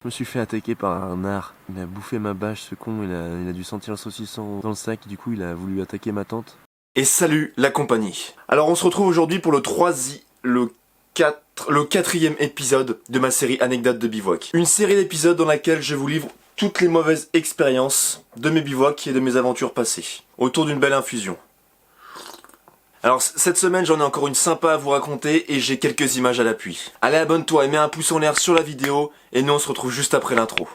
Je me suis fait attaquer par un art. Il a bouffé ma bâche, ce con. Il a dû sentir le saucisson dans le sac. Du coup, il a voulu attaquer ma tante. Et salut la compagnie. Alors on se retrouve aujourd'hui pour le quatrième épisode de ma série Anecdotes de bivouac. Une série d'épisodes dans laquelle je vous livre toutes les mauvaises expériences de mes bivouacs et de mes aventures passées, autour d'une belle infusion. Alors cette semaine j'en ai encore une sympa à vous raconter et j'ai quelques images à l'appui. Allez, abonne-toi et mets un pouce en l'air sur la vidéo et nous on se retrouve juste après l'intro.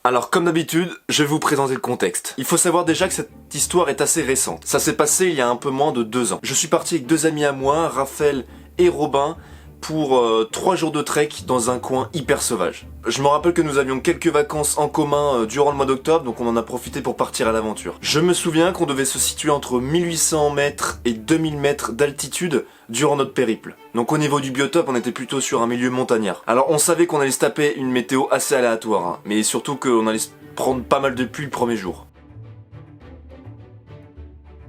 Alors comme d'habitude, je vais vous présenter le contexte. Il faut savoir déjà que cette histoire est assez récente. Ça s'est passé il y a un peu moins de 2 ans. Je suis parti avec 2 amis à moi, Raphaël et Robin, pour 3 jours de trek dans un coin hyper sauvage. Je me rappelle que nous avions quelques vacances en commun durant le mois d'octobre, donc on en a profité pour partir à l'aventure. Je me souviens qu'on devait se situer entre 1800 mètres et 2000 mètres d'altitude durant notre périple. Donc au niveau du biotope, on était plutôt sur un milieu montagnard. Alors on savait qu'on allait se taper une météo assez aléatoire, hein, mais surtout qu'on allait se prendre pas mal de pluie le premier jour.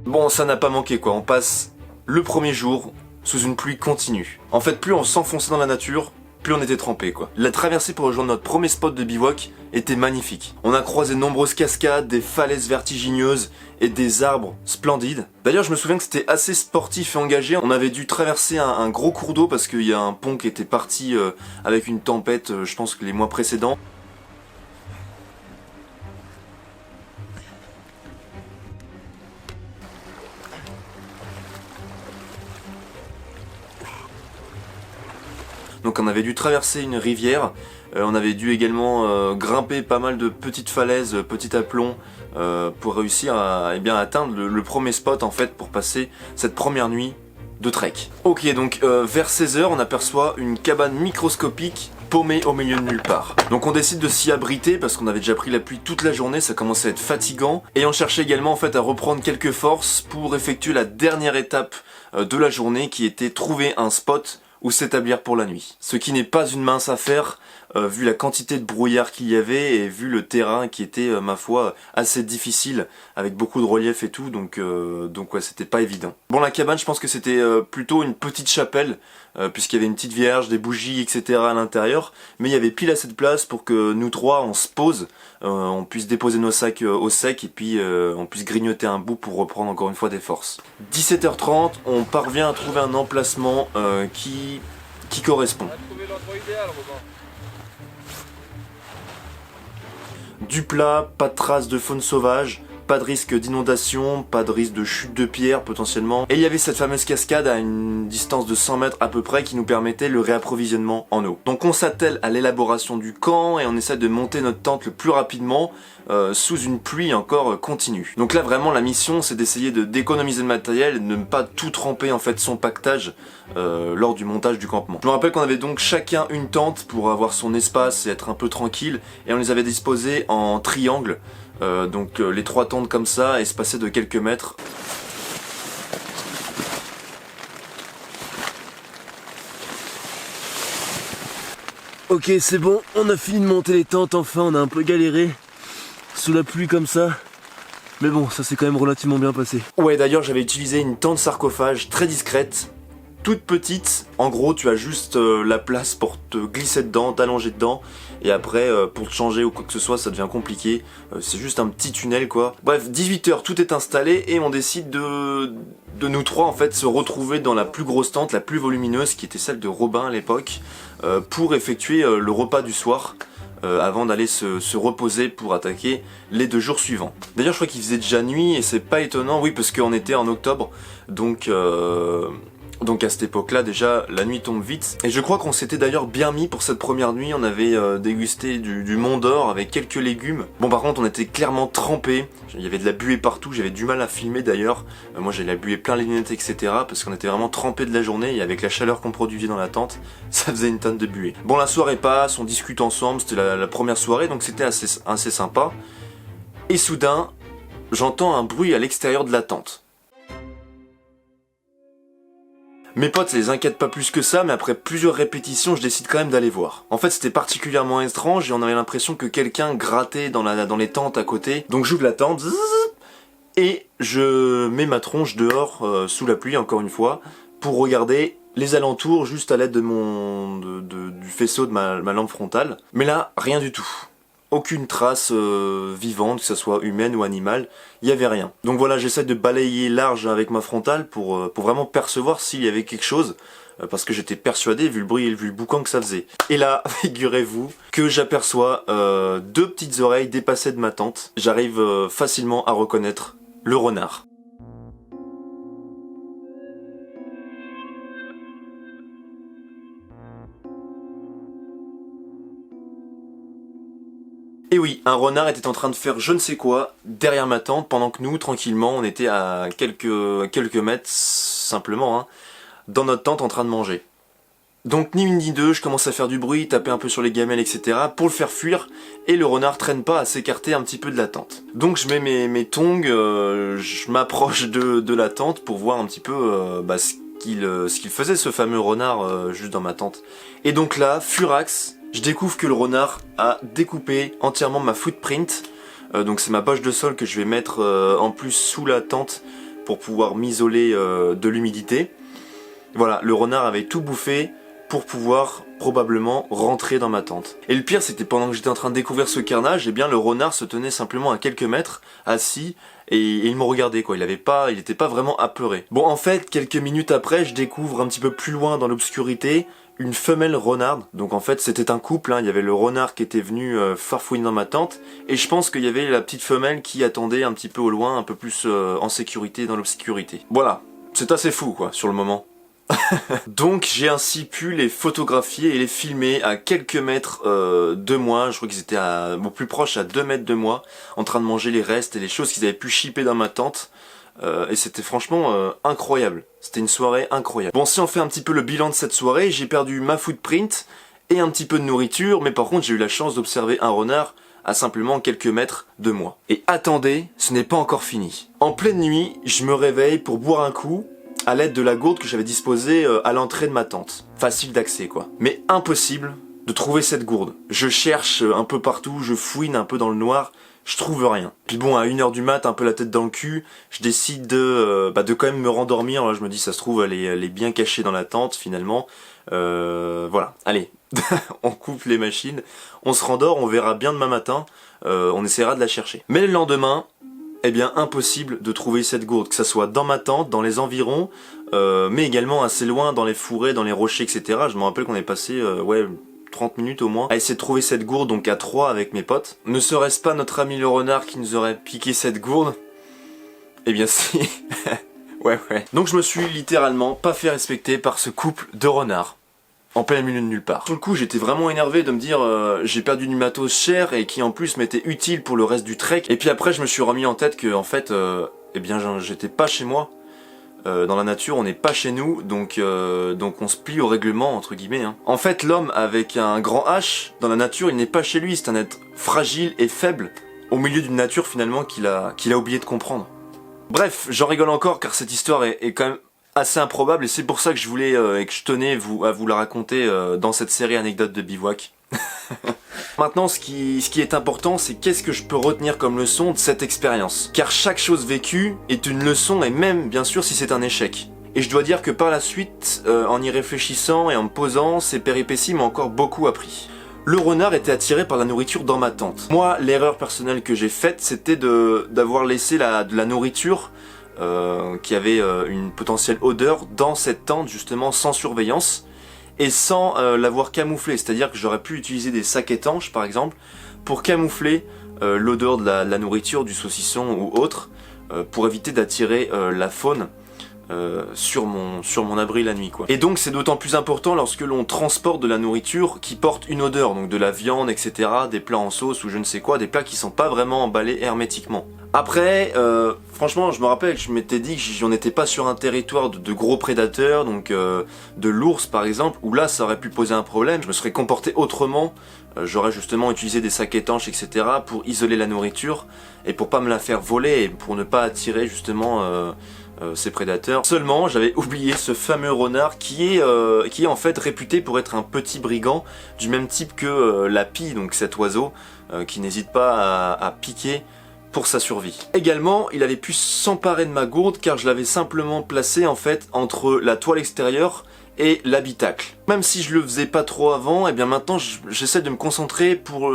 Bon, ça n'a pas manqué quoi, on passe le premier jour sous une pluie continue. En fait, plus on s'enfonçait dans la nature, plus on était trempé quoi. La traversée pour rejoindre notre premier spot de bivouac était magnifique. On a croisé de nombreuses cascades, des falaises vertigineuses et des arbres splendides. D'ailleurs, je me souviens que c'était assez sportif et engagé. On avait dû traverser un gros cours d'eau parce qu'il y a un pont qui était parti avec une tempête, je pense que les mois précédents. Donc on avait dû traverser une rivière, on avait dû également grimper pas mal de petites falaises, petits aplombs, pour réussir à atteindre le premier spot en fait pour passer cette première nuit de trek. Ok, donc vers 16h on aperçoit une cabane microscopique paumée au milieu de nulle part. Donc on décide de s'y abriter parce qu'on avait déjà pris la pluie toute la journée, ça commençait à être fatigant, et on cherchait également en fait à reprendre quelques forces pour effectuer la dernière étape de la journée qui était trouver un spot ou s'établir pour la nuit. Ce qui n'est pas une mince affaire, vu la quantité de brouillard qu'il y avait et vu le terrain qui était, ma foi, assez difficile, avec beaucoup de relief et tout, donc ouais, c'était pas évident. Bon, la cabane, je pense que c'était plutôt une petite chapelle, puisqu'il y avait une petite vierge, des bougies, etc. à l'intérieur, mais il y avait pile assez de place pour que nous trois, on se pose, on puisse déposer nos sacs au sec et puis on puisse grignoter un bout pour reprendre encore une fois des forces. 17h30, on parvient à trouver un emplacement qui correspond. Du plat, pas de traces de faune sauvage, pas de risque d'inondation, pas de risque de chute de pierre potentiellement. Et il y avait cette fameuse cascade à une distance de 100 mètres à peu près qui nous permettait le réapprovisionnement en eau. Donc on s'attelle à l'élaboration du camp et on essaie de monter notre tente le plus rapidement sous une pluie encore continue. Donc là vraiment la mission c'est d'essayer d'économiser le matériel et de ne pas tout tremper en fait son pactage lors du montage du campement. Je me rappelle qu'on avait donc chacun une tente pour avoir son espace et être un peu tranquille, et on les avait disposées en triangle. Donc les 3 tentes comme ça, espacées de quelques mètres. Ok, c'est bon, on a fini de monter les tentes, enfin, on a un peu galéré. Sous la pluie comme ça. Mais bon, ça s'est quand même relativement bien passé. Ouais, d'ailleurs j'avais utilisé une tente sarcophage très discrète, toute petite. En gros tu as juste la place pour te glisser dedans, t'allonger dedans, et après pour te changer ou quoi que ce soit ça devient compliqué, c'est juste un petit tunnel quoi. Bref, 18h tout est installé et on décide de nous trois en fait se retrouver dans la plus grosse tente, la plus volumineuse, qui était celle de Robin à l'époque, pour effectuer le repas du soir. Avant d'aller se reposer pour attaquer les 2 jours suivants. D'ailleurs je crois qu'il faisait déjà nuit et c'est pas étonnant, oui, parce qu'on était en octobre, donc à cette époque-là, déjà, la nuit tombe vite. Et je crois qu'on s'était d'ailleurs bien mis pour cette première nuit. On avait dégusté du Mont d'Or avec quelques légumes. Bon, par contre, on était clairement trempés. Il y avait de la buée partout. J'avais du mal à filmer d'ailleurs. Moi, j'ai la buée plein les lunettes, etc. Parce qu'on était vraiment trempés de la journée. Et avec la chaleur qu'on produisait dans la tente, ça faisait une tonne de buée. Bon, la soirée passe, on discute ensemble. C'était la première soirée, donc c'était assez sympa. Et soudain, j'entends un bruit à l'extérieur de la tente. Mes potes, ça les inquiète pas plus que ça, mais après plusieurs répétitions, je décide quand même d'aller voir. En fait, c'était particulièrement étrange et on avait l'impression que quelqu'un grattait dans les tentes à côté. Donc j'ouvre la tente, et je mets ma tronche dehors, sous la pluie encore une fois, pour regarder les alentours juste à l'aide de du faisceau de ma lampe frontale. Mais là, rien du tout. Aucune trace vivante, que ce soit humaine ou animale, il n'y avait rien. Donc voilà, j'essaie de balayer large avec ma frontale pour vraiment percevoir s'il y avait quelque chose, parce que j'étais persuadé, vu le bruit et vu le boucan que ça faisait. Et là, figurez-vous que j'aperçois deux petites oreilles dépassées de ma tente. J'arrive facilement à reconnaître le renard. Et oui, un renard était en train de faire je ne sais quoi derrière ma tente pendant que nous, tranquillement, on était à quelques mètres, simplement, hein, dans notre tente en train de manger. Donc ni une ni deux, je commence à faire du bruit, taper un peu sur les gamelles, etc. pour le faire fuir, et le renard traîne pas à s'écarter un petit peu de la tente. Donc je mets mes tongs, je m'approche de la tente pour voir un petit peu ce qu'il faisait, ce fameux renard juste dans ma tente. Et donc là, furax, je découvre que le renard a découpé entièrement ma footprint. Donc c'est ma poche de sol que je vais mettre en plus sous la tente pour pouvoir m'isoler de l'humidité. Voilà, le renard avait tout bouffé pour pouvoir probablement rentrer dans ma tente. Et le pire, c'était pendant que j'étais en train de découvrir ce carnage, eh bien le renard se tenait simplement à quelques mètres, assis, et il me regardait quoi. Il était pas vraiment apeuré. Bon, en fait, quelques minutes après, je découvre un petit peu plus loin dans l'obscurité une femelle renarde. Donc en fait, c'était un couple, hein. Il y avait le renard qui était venu farfouiner dans ma tente, et je pense qu'il y avait la petite femelle qui attendait un petit peu au loin, un peu plus en sécurité dans l'obscurité. Voilà, c'est assez fou quoi sur le moment. Donc j'ai ainsi pu les photographier et les filmer à quelques mètres de moi. Je crois qu'ils étaient au plus proche à 2 mètres de moi, en train de manger les restes et les choses qu'ils avaient pu shipper dans ma tente. Et c'était franchement incroyable. C'était une soirée incroyable. Bon, si on fait un petit peu le bilan de cette soirée, j'ai perdu ma footprint et un petit peu de nourriture, mais par contre j'ai eu la chance d'observer un renard à simplement quelques mètres de moi. Et attendez, ce n'est pas encore fini. En pleine nuit, je me réveille pour boire un coup à l'aide de la gourde que j'avais disposée à l'entrée de ma tente. Facile d'accès quoi. Mais impossible de trouver cette gourde. Je cherche un peu partout, je fouine un peu dans le noir, je trouve rien. Puis bon, à 1h du mat, un peu la tête dans le cul, je décide de quand même me rendormir. Là, je me dis, ça se trouve, elle est bien cachée dans la tente finalement. Voilà, allez, on coupe les machines, on se rendort, on verra bien demain matin, on essaiera de la chercher. Mais le lendemain, eh bien impossible de trouver cette gourde, que ça soit dans ma tente, dans les environs, mais également assez loin dans les fourrés, dans les rochers, etc. Je me rappelle qu'on est passé 30 minutes au moins à essayer de trouver cette gourde, donc à 3 avec mes potes. Ne serait-ce pas notre ami le renard qui nous aurait piqué cette gourde? Eh bien si. ouais. Donc je me suis littéralement pas fait respecter par ce couple de renards. En plein milieu de nulle part. Sur le coup, j'étais vraiment énervé de me dire j'ai perdu du matos cher et qui en plus m'était utile pour le reste du trek. Et puis après, je me suis remis en tête que en fait, eh bien, j'étais pas chez moi. Dans la nature, on n'est pas chez nous, donc on se plie au règlement entre guillemets. Hein. En fait, l'homme avec un grand H dans la nature, il n'est pas chez lui. C'est un être fragile et faible au milieu d'une nature finalement qu'il a oublié de comprendre. Bref, j'en rigole encore car cette histoire est quand même assez improbable et c'est pour ça que je voulais et que je tenais à vous la raconter dans cette série anecdotes de bivouac. Maintenant, ce qui est important, c'est qu'est-ce que je peux retenir comme leçon de cette expérience. Car chaque chose vécue est une leçon et même, bien sûr, si c'est un échec. Et je dois dire que par la suite, en y réfléchissant et en me posant, ces péripéties m'ont encore beaucoup appris. Le renard était attiré par la nourriture dans ma tente. Moi, l'erreur personnelle que j'ai faite, c'était d'avoir laissé de la nourriture qui avait une potentielle odeur dans cette tente, justement, sans surveillance. Et sans l'avoir camouflé, c'est-à-dire que j'aurais pu utiliser des sacs étanches par exemple pour camoufler l'odeur de la nourriture, du saucisson ou autre, pour éviter d'attirer la faune sur mon abri la nuit quoi. Et donc c'est d'autant plus important lorsque l'on transporte de la nourriture qui porte une odeur, donc de la viande etc, des plats en sauce ou je ne sais quoi, des plats qui sont pas vraiment emballés hermétiquement. Après, franchement, je me rappelle que je m'étais dit que on n'était pas sur un territoire de gros prédateurs, donc de l'ours par exemple, où là ça aurait pu poser un problème, je me serais comporté autrement, j'aurais justement utilisé des sacs étanches, etc. pour isoler la nourriture, et pour pas me la faire voler, et pour ne pas attirer justement ces prédateurs. Seulement, j'avais oublié ce fameux renard qui est en fait réputé pour être un petit brigand, du même type que la pie, donc cet oiseau, qui n'hésite pas à piquer pour sa survie. Également, il avait pu s'emparer de ma gourde car je l'avais simplement placée en fait entre la toile extérieure et l'habitacle. Même si je le faisais pas trop avant, et bien maintenant j'essaie de me concentrer pour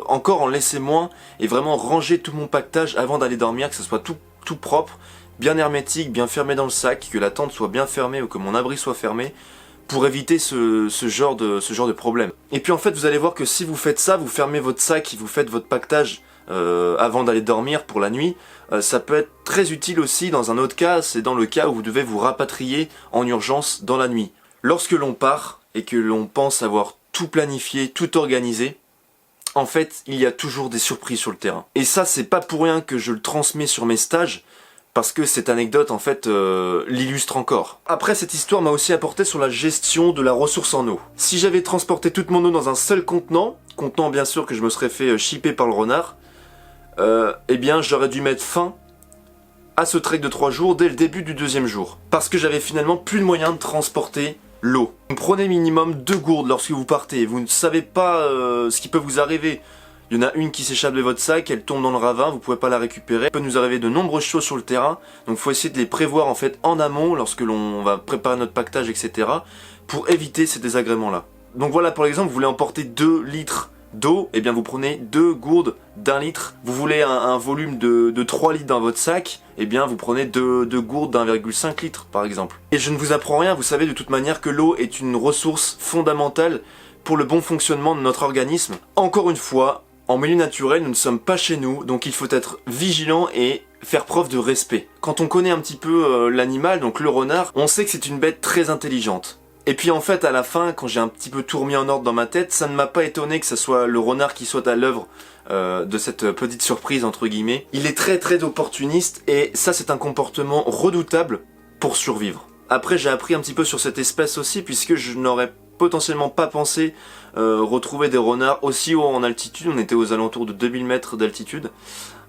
encore en laisser moins et vraiment ranger tout mon pactage avant d'aller dormir, que ce soit tout propre, bien hermétique, bien fermé dans le sac, que la tente soit bien fermée ou que mon abri soit fermé, pour éviter ce genre de problème. Et puis en fait vous allez voir que si vous faites ça, vous fermez votre sac, vous faites votre pactage avant d'aller dormir pour la nuit, ça peut être très utile aussi dans un autre cas, c'est dans le cas où vous devez vous rapatrier en urgence dans la nuit. Lorsque l'on part et que l'on pense avoir tout planifié, tout organisé, en fait il y a toujours des surprises sur le terrain. Et ça c'est pas pour rien que je le transmets sur mes stages, parce que cette anecdote en fait l'illustre encore. Après cette histoire m'a aussi apporté sur la gestion de la ressource en eau. Si j'avais transporté toute mon eau dans un seul contenant bien sûr que je me serais fait shipper par le renard, eh bien j'aurais dû mettre fin à ce trek de 3 jours dès le début du 2e jour. Parce que j'avais finalement plus de moyens de transporter l'eau. Vous prenez minimum 2 gourdes lorsque vous partez, vous ne savez pas ce qui peut vous arriver. Il y en a une qui s'échappe de votre sac, elle tombe dans le ravin, vous pouvez pas la récupérer. Il peut nous arriver de nombreuses choses sur le terrain, donc il faut essayer de les prévoir en fait en amont lorsque l'on va préparer notre pactage, etc. pour éviter ces désagréments-là. Donc voilà, par exemple, vous voulez emporter 2 litres d'eau, et bien vous prenez 2 gourdes d'1 litre. Vous voulez un volume de 3 litres dans votre sac, et bien vous prenez 2 gourdes d'1,5 litre par exemple. Et je ne vous apprends rien, vous savez de toute manière que l'eau est une ressource fondamentale pour le bon fonctionnement de notre organisme. Encore une fois, en milieu naturel, nous ne sommes pas chez nous, donc il faut être vigilant et faire preuve de respect. Quand on connaît un petit peu l'animal, donc le renard, on sait que c'est une bête très intelligente. Et puis en fait, à la fin, quand j'ai un petit peu tout remis en ordre dans ma tête, ça ne m'a pas étonné que ce soit le renard qui soit à l'œuvre de cette petite surprise, entre guillemets. Il est très opportuniste, et ça c'est un comportement redoutable pour survivre. Après, j'ai appris un petit peu sur cette espèce aussi, puisque je n'aurais potentiellement pas pensé retrouver des renards aussi haut en altitude. On était aux alentours de 2000 mètres d'altitude.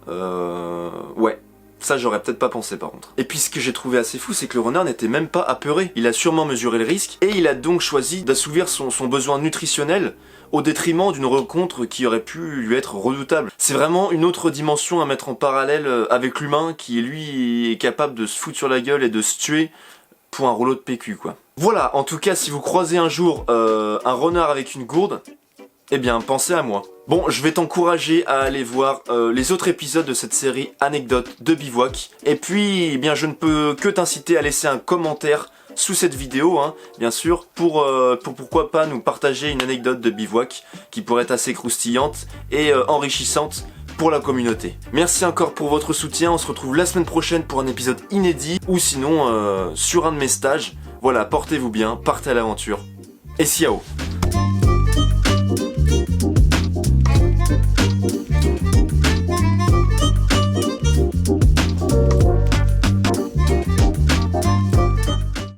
Ouais, ça j'aurais peut-être pas pensé par contre. Et puis ce que j'ai trouvé assez fou, c'est que le renard n'était même pas apeuré. Il a sûrement mesuré le risque et il a donc choisi d'assouvir son besoin nutritionnel au détriment d'une rencontre qui aurait pu lui être redoutable. C'est vraiment une autre dimension à mettre en parallèle avec l'humain qui lui est capable de se foutre sur la gueule et de se tuer pour un rouleau de PQ quoi. Voilà, en tout cas si vous croisez un jour un renard avec une gourde, eh bien pensez à moi. Bon, je vais t'encourager à aller voir les autres épisodes de cette série Anecdotes de bivouac. Et puis, eh bien je ne peux que t'inciter à laisser un commentaire sous cette vidéo, hein, bien sûr, pour pourquoi pas nous partager une anecdote de bivouac qui pourrait être assez croustillante et enrichissante pour la communauté. Merci encore pour votre soutien, on se retrouve la semaine prochaine pour un épisode inédit, ou sinon sur un de mes stages. Voilà, portez-vous bien, partez à l'aventure, et ciao.